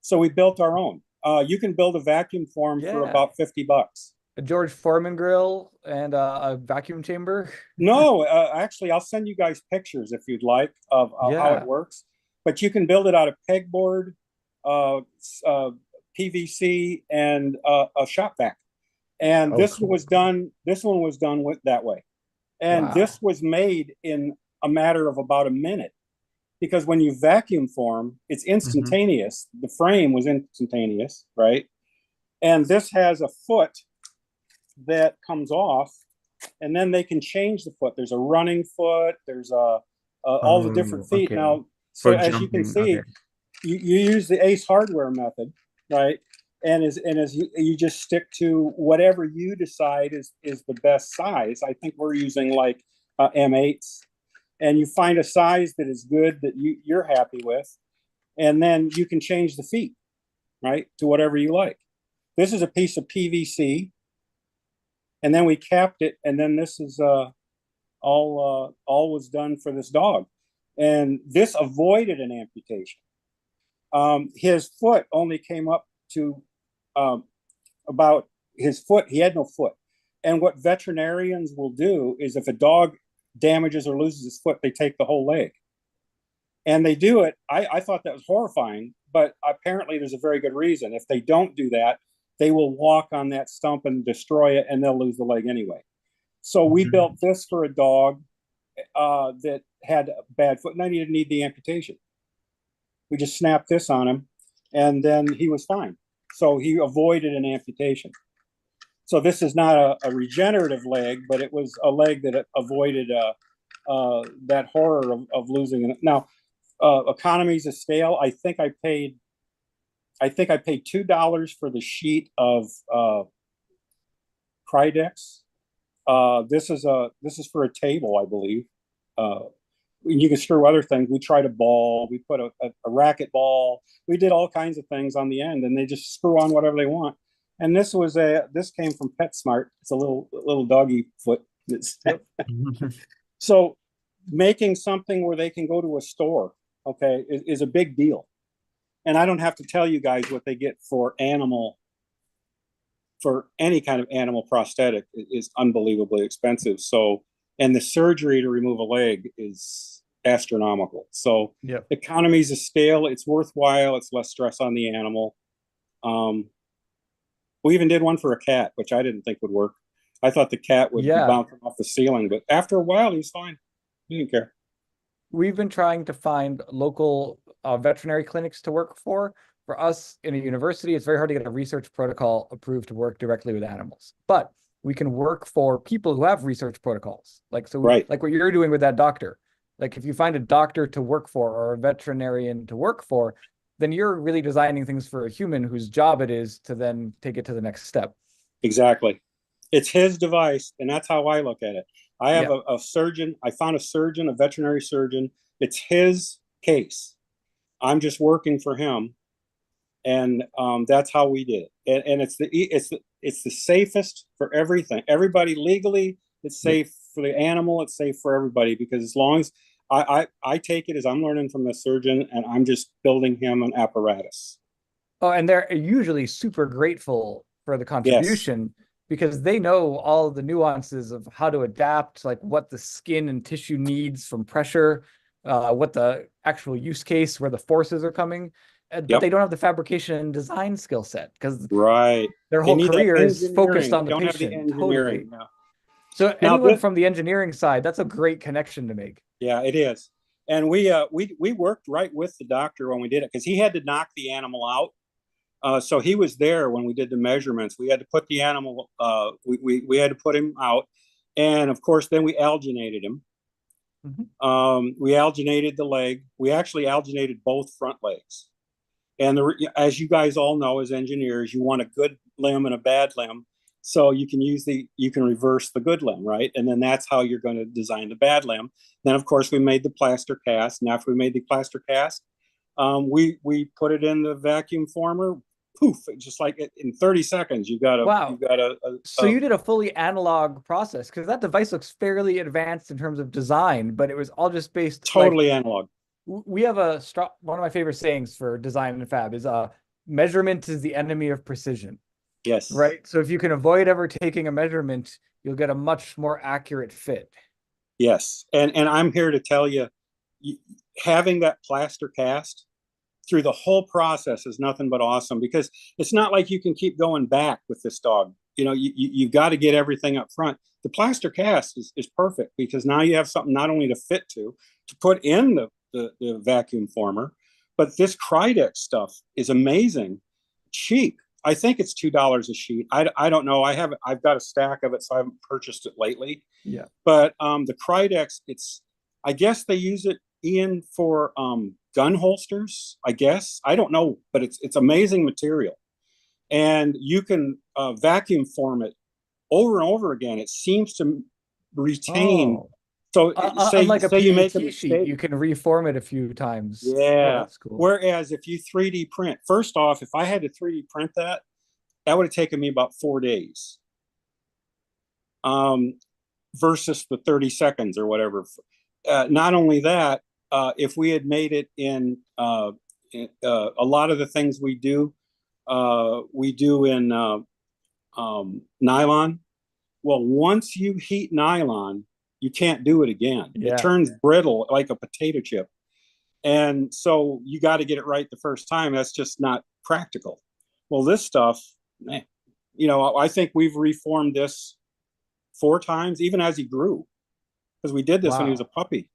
[SPEAKER 9] So we built our own. You can build a vacuum form for
[SPEAKER 3] Yeah.
[SPEAKER 9] about $50.
[SPEAKER 3] A George Foreman grill and a vacuum chamber.
[SPEAKER 9] No, actually, I'll send you guys pictures if you'd like of how
[SPEAKER 3] Yeah.
[SPEAKER 9] it works. But you can build it out of pegboard, PVC, and a shop vac. And
[SPEAKER 8] Oh,
[SPEAKER 9] this
[SPEAKER 8] cool.
[SPEAKER 9] one was done with that way. And
[SPEAKER 3] Wow.
[SPEAKER 9] this was made in a matter of about a minute. Because when you vacuum form, it's instantaneous. The frame was instantaneous, right? And this has a foot that comes off, and then they can change the foot. There's a running foot. There's all the different feet.
[SPEAKER 8] Okay.
[SPEAKER 9] Now, so
[SPEAKER 8] For
[SPEAKER 9] as you can
[SPEAKER 8] jumping,
[SPEAKER 9] see,
[SPEAKER 8] okay.
[SPEAKER 9] you use the Ace Hardware method, right? And as you just stick to whatever you decide is the best size. I think we're using like M8s, and you find a size that is good that you're happy with, and then you can change the feet, right, to whatever you like. This is a piece of PVC, and then we capped it, and then this is all was done for this dog, and this avoided an amputation. His foot only came up to about his foot. He had no foot. And what veterinarians will do is if a dog damages or loses his foot, they take the whole leg. And they do it. I thought that was horrifying, but apparently there's a very good reason. If they don't do that, they will walk on that stump and destroy it, and they'll lose the leg anyway. So we built this for a dog that had a bad foot, and I didn't need the amputation. We just snapped this on him, and then he was fine. So he avoided an amputation. So this is not a regenerative leg, but it was a leg that avoided that horror of losing it. Now, economies of scale, I think I paid $2 for the sheet of Krydex. This is for a table, I believe. You can screw other things. We tried a ball. We put a racket ball. We did all kinds of things on the end, and they just screw on whatever they want. And this came from PetSmart. It's a little doggy foot. So making something where they can go to a store, okay, is a big deal. And I don't have to tell you guys what they get for any kind of animal prosthetic is unbelievably expensive. So, and the surgery to remove a leg is astronomical. So
[SPEAKER 3] Yep.
[SPEAKER 9] economies of scale, it's worthwhile. It's less stress on the animal. We even did one for a cat, which I didn't think would work. I thought the cat would be bouncing off the ceiling, but after a while, he's fine. He didn't care.
[SPEAKER 3] We've been trying to find local veterinary clinics to work for. For us in a university, it's very hard to get a research protocol approved to work directly with animals. But we can work for people who have research protocols. Like like what you're doing with that doctor. Like if you find a doctor to work for or a veterinarian to work for, then you're really designing things for a human whose job it is to then take it to the next step.
[SPEAKER 9] Exactly. It's his device, and that's how I look at it. I have a surgeon. I found a surgeon, a veterinary surgeon. It's his case. I'm just working for him, and that's how we did it. And it's the safest for everything. Everybody legally, it's safe for the animal. It's safe for everybody because as long as I take it as I'm learning from the surgeon, and I'm just building him an apparatus.
[SPEAKER 3] Oh, and they're usually super grateful for the contribution because they know all the nuances of how to adapt, like what the skin and tissue needs from pressure, what the actual use case, where the forces are coming. But they don't have the fabrication and design skill set because their whole career is focused on the patient. Totally. So anyone from the engineering side, that's a great connection to make.
[SPEAKER 9] Yeah, it is. And we worked right with the doctor when we did it, because he had to knock the animal out. So he was there when we did the measurements. We had to put the animal, we had to put him out. And of course, then we alginated him. We alginated the leg. We actually alginated both front legs. And as you guys all know, as engineers, you want a good limb and a bad limb. So you can reverse the good limb, right? And then that's how you're going to design the bad limb. Then of course we made the plaster cast. And after we made the plaster cast, we put it in the vacuum former. Poof! Just like in 30 seconds, you got a.
[SPEAKER 3] So you did a fully analog process, because that device looks fairly advanced in terms of design, but it was all just based
[SPEAKER 9] totally analog.
[SPEAKER 3] We have one of my favorite sayings for design and fab is measurement is the enemy of precision.
[SPEAKER 9] Yes.
[SPEAKER 3] Right. So if you can avoid ever taking a measurement, you'll get a much more accurate fit.
[SPEAKER 9] Yes. And I'm here to tell you, having that plaster cast through the whole process is nothing but awesome, because it's not like you can keep going back with this dog. You've got to get everything up front. The plaster cast is perfect, because now you have something not only to fit to put in the vacuum former, but this Krydex stuff is amazing, cheap. I think it's $2 a sheet. I don't know. I've got a stack of it, so I haven't purchased it lately.
[SPEAKER 3] Yeah.
[SPEAKER 9] But the Krydex, I guess they use it, Ian, for gun holsters, I guess. I don't know, but it's amazing material. And you can vacuum form it over and over again. It seems to retain. So
[SPEAKER 3] unlike a
[SPEAKER 9] you make
[SPEAKER 3] PET sheet, you can reform it a few times.
[SPEAKER 9] Yeah.
[SPEAKER 3] That's cool.
[SPEAKER 9] Whereas if you 3D print, first off, if I had to 3D print that would have taken me about 4 days. Versus the 30 seconds or whatever. Not only that, if we had made it in a lot of the things we do in nylon. Well, once you heat nylon, you can't do it again.
[SPEAKER 3] Yeah.
[SPEAKER 9] It turns brittle like a potato chip. And so you got to get it right the first time. That's just not practical. Well, this stuff, I think we've reformed this 4 times, even as he grew, because we did this when he was a puppy.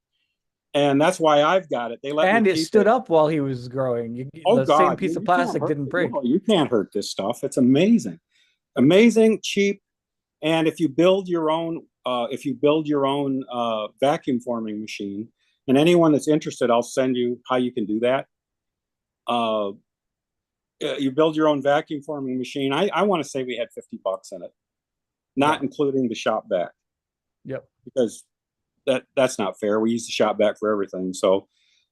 [SPEAKER 9] And that's why I've got it.
[SPEAKER 3] It stood up while he was growing. Same piece of plastic didn't break.
[SPEAKER 9] No, you can't hurt this stuff. It's amazing, cheap. And if you build your own, vacuum forming machine, and anyone that's interested, I'll send you how you can do that. You build your own vacuum forming machine. I want to say we had $50 in it, not including the shop vac.
[SPEAKER 3] Yep.
[SPEAKER 9] Because that's not fair. We use the shop vac for everything. So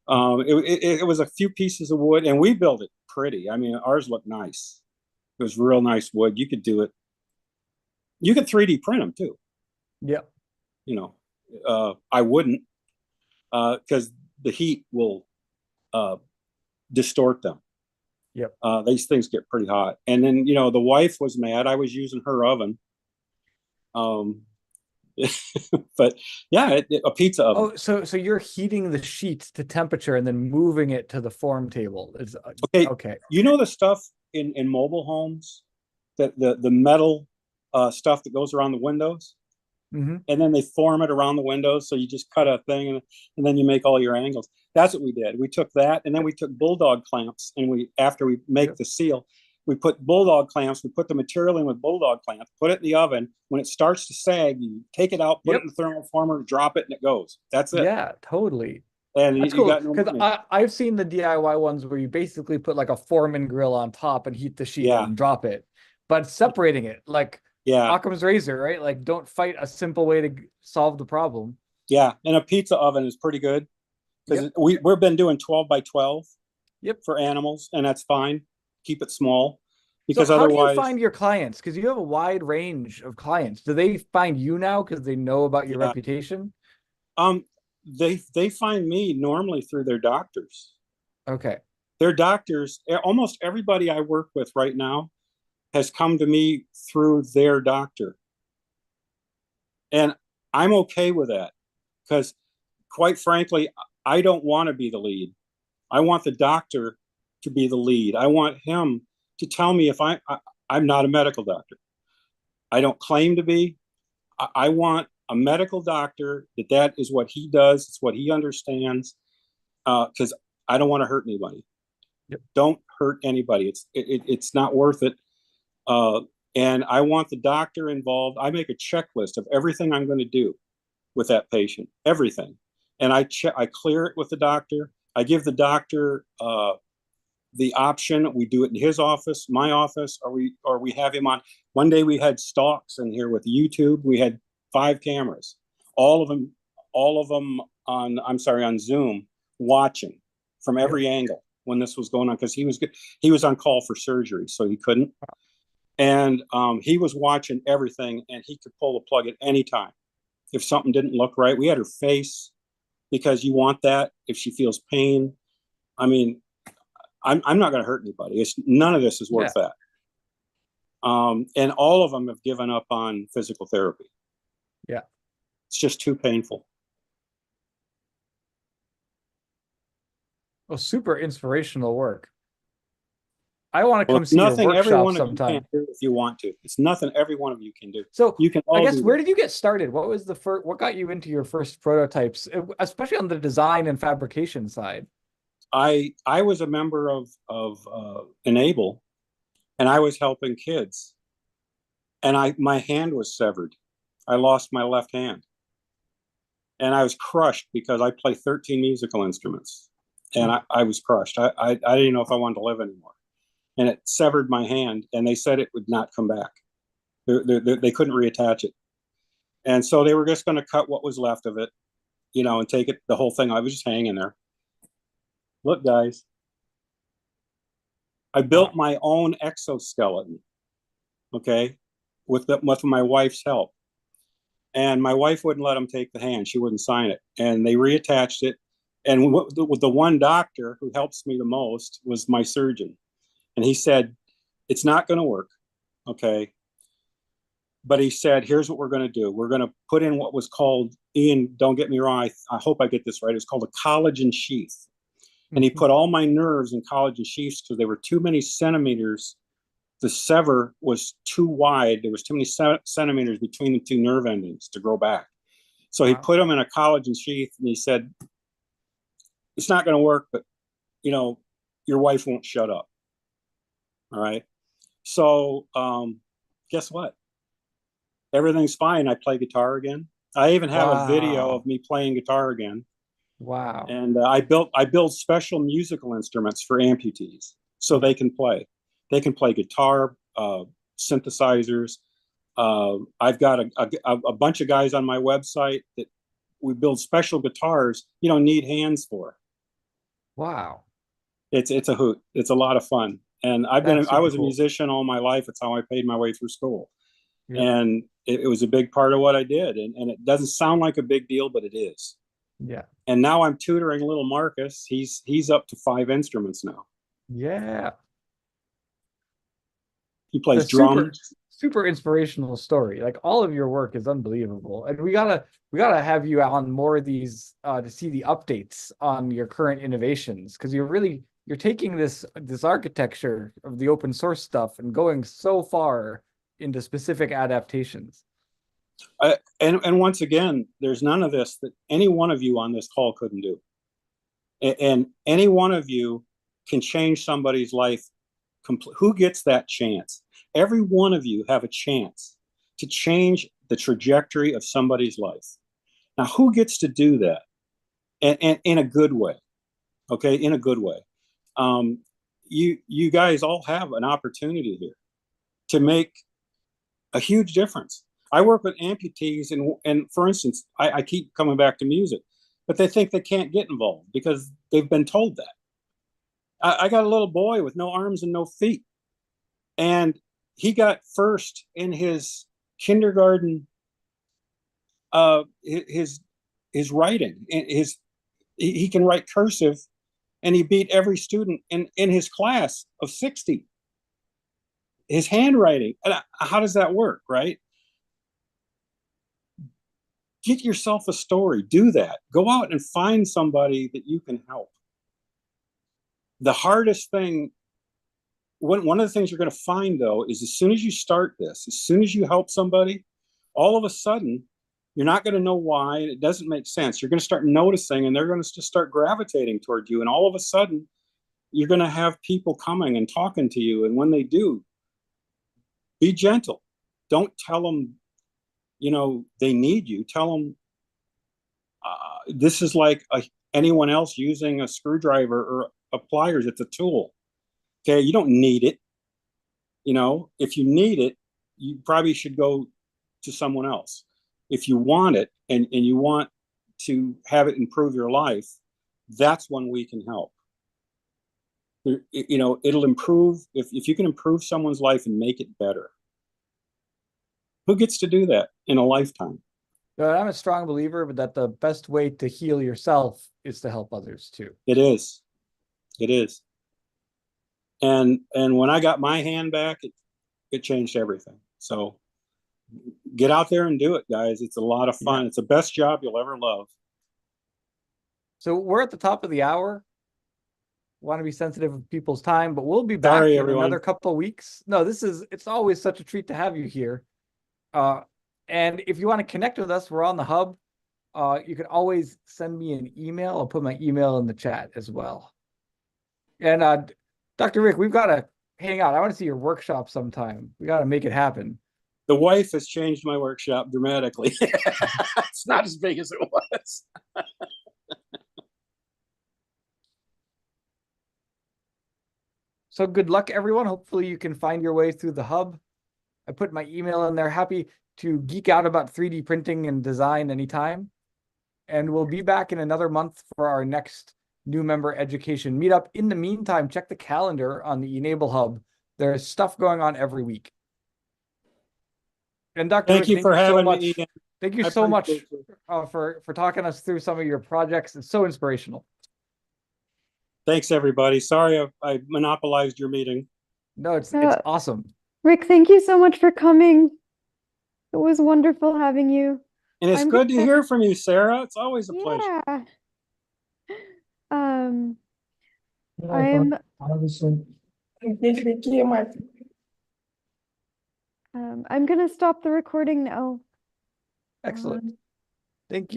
[SPEAKER 9] it was a few pieces of wood, and we built it pretty. I mean, ours looked nice. It was real nice wood. You could do it. You could 3D print them too.
[SPEAKER 3] Yep.
[SPEAKER 9] I wouldn't, because the heat will distort them.
[SPEAKER 3] Yep.
[SPEAKER 9] These things get pretty hot. And then, the wife was mad. I was using her oven. But yeah, a pizza oven.
[SPEAKER 3] Oh, so you're heating the sheets to temperature and then moving it to the form table. Okay.
[SPEAKER 9] The stuff in mobile homes, the metal stuff that goes around the windows, and then they form it around the windows. So you just cut a thing and then you make all your angles. That's what we did. We took that, and then we took bulldog clamps, and after we make the seal, we put bulldog clamps. We put the material in with bulldog clamps, put it in the oven. When it starts to sag, you take it out, put it in the thermoformer, drop it, and it goes. That's it.
[SPEAKER 3] Yeah, totally.
[SPEAKER 9] And
[SPEAKER 3] that's cool, because I've seen the DIY ones where you basically put like a Foreman grill on top and heat the sheet and drop it, but separating it like Occam's razor, right? Like, don't fight a simple way to solve the problem.
[SPEAKER 9] Yeah, and a pizza oven is pretty good, because we've been doing 12 by 12 for animals, and that's fine. Keep it small, because
[SPEAKER 3] how
[SPEAKER 9] otherwise.
[SPEAKER 3] do you find your clients? Because you have a wide range of clients. Do they find you now because they know about your reputation?
[SPEAKER 9] They find me normally through their doctors.
[SPEAKER 3] Okay.
[SPEAKER 9] Their doctors, almost everybody I work with right now has come to me through their doctor. And I'm okay with that, because quite frankly, I don't want to be the lead. I want the doctor to be the lead. I want him to tell me if I'm not a medical doctor. I don't claim to be. I want a medical doctor that is what he does. It's what he understands. because I don't want to hurt anybody.
[SPEAKER 3] Yep.
[SPEAKER 9] Don't hurt anybody. It's not worth it. And I want the doctor involved. I make a checklist of everything I'm going to do with that patient, everything. And I clear it with the doctor. I give the doctor the option. We do it in his office, my office, or we have him on. One day we had stalks in here with YouTube. We had 5 cameras, all of them on Zoom, watching from every angle when this was going on, because he was on call for surgery, so he couldn't. And he was watching everything, and he could pull the plug at any time if something didn't look right. We had her face, because you want that if she feels pain. I mean, I'm not going to hurt anybody. None of this is worth that. And all of them have given up on physical therapy.
[SPEAKER 3] Yeah.
[SPEAKER 9] It's just too painful.
[SPEAKER 3] Well, super inspirational work. I want to
[SPEAKER 9] Well,
[SPEAKER 3] come see your
[SPEAKER 9] nothing every
[SPEAKER 3] workshop
[SPEAKER 9] one of you
[SPEAKER 3] sometime.
[SPEAKER 9] can do if you want to. It's nothing every one of you can do.
[SPEAKER 3] So
[SPEAKER 9] you can all
[SPEAKER 3] I guess
[SPEAKER 9] do
[SPEAKER 3] where
[SPEAKER 9] that.
[SPEAKER 3] did you get started? What was the first? What got you into your first prototypes, especially on the design and fabrication side?
[SPEAKER 9] I was a member of e-NABLE, and I was helping kids, and my hand was severed. I lost my left hand, and I was crushed because I play 13 musical instruments, and I was crushed. I didn't know if I wanted to live anymore, and it severed my hand, and they said it would not come back. They couldn't reattach it, and so they were just going to cut what was left of it, and take it, the whole thing. I was just hanging there. Look, guys, I built my own exoskeleton, okay, with my wife's help. And my wife wouldn't let them take the hand. She wouldn't sign it. And they reattached it. And with the one doctor who helps me the most was my surgeon. And he said, it's not going to work, okay? But he said, here's what we're going to do. We're going to put in what was called, Ian, don't get me wrong, I hope I get this right. It's called a collagen sheath. And he put all my nerves in collagen sheaths because they were too many centimeters. The sever was too wide. There was too many centimeters between the 2 nerve endings to grow back. So he put them in a collagen sheath, and he said, it's not going to work, but, your wife won't shut up. All right. So guess what? Everything's fine. I play guitar again. I even have a video of me playing guitar again.
[SPEAKER 3] Wow.
[SPEAKER 9] And I build special musical instruments for amputees so they can play. They can play guitar, synthesizers. I've got a bunch of guys on my website that we build special guitars you don't need hands for.
[SPEAKER 3] Wow.
[SPEAKER 9] It's a hoot. It's a lot of fun. And I was a musician all my life. It's how I paid my way through school. Yeah. And it was a big part of what I did. And it doesn't sound like a big deal, but it is.
[SPEAKER 3] Yeah.
[SPEAKER 9] And now I'm tutoring little Marcus. He's up to 5 instruments now.
[SPEAKER 3] Yeah.
[SPEAKER 9] He plays drums.
[SPEAKER 3] Super inspirational story. Like, all of your work is unbelievable. And we gotta have you on more of these to see the updates on your current innovations, because you're taking this architecture of the open source stuff and going so far into specific adaptations.
[SPEAKER 9] And once again, there's none of this that any one of you on this call couldn't do. And any one of you can change somebody's life. Who gets that chance? Every one of you have a chance to change the trajectory of somebody's life. Now, who gets to do that? And in a good way, okay? In a good way. You guys all have an opportunity here to make a huge difference. I work with amputees, and for instance, I keep coming back to music, but they think they can't get involved because they've been told that. I got a little boy with no arms and no feet, and he got first in his kindergarten, his writing. He can write cursive, and he beat every student in his class of 60. His handwriting. How does that work, right? Get yourself a story. Do that. Go out and find somebody that you can help. The hardest thing, one of the things you're going to find, though, is as soon as you start this, as soon as you help somebody, all of a sudden, You're not going to know why. It doesn't make sense. You're going to start noticing, and they're going to just start gravitating toward you. And all of a sudden, you're going to have people coming and talking to you. And when they do, be gentle. Don't tell them, they need you. Tell them this is like anyone else using a screwdriver or a pliers. It's a tool. Okay, you don't need it. If you need it, you probably should go to someone else. If you want it and you want to have it improve your life, that's when we can help. It'll improve if you can improve someone's life and make it better. Who gets to do that in a lifetime?
[SPEAKER 3] I'm a strong believer that the best way to heal yourself is to help others too.
[SPEAKER 9] It is. And when I got my hand back, it changed everything. So get out there and do it, guys. It's a lot of fun. Yeah. It's the best job you'll ever love.
[SPEAKER 3] So we're at the top of the hour. Want to be sensitive of people's time, but we'll be back in another couple of weeks. No, it's always such a treat to have you here. And if you want to connect with us, we're on the hub. You can always send me an email. I'll put my email in the chat as well. And Dr. Rick, we've got to hang out. I want to see your workshop sometime. We got to make it happen.
[SPEAKER 9] The wife has changed my workshop dramatically. It's not as big as it was.
[SPEAKER 3] So good luck, everyone. Hopefully you can find your way through the hub. I put my email in there. Happy to geek out about 3D printing and design anytime. And we'll be back in another month for our next new member education meetup. In the meantime, check the calendar on the e-NABLE Hub. There's stuff going on every week. And Dr.
[SPEAKER 9] Thank you for having me.
[SPEAKER 3] Thank you so much for talking us through some of your projects. It's so inspirational.
[SPEAKER 9] Thanks, everybody. Sorry I monopolized your meeting.
[SPEAKER 3] No, it's awesome.
[SPEAKER 7] Rick, thank you so much for coming. It was wonderful having you.
[SPEAKER 9] And it's good to hear from you, Sarah. It's always a pleasure.
[SPEAKER 7] I'm going to stop the recording now.
[SPEAKER 3] Excellent. Thank you.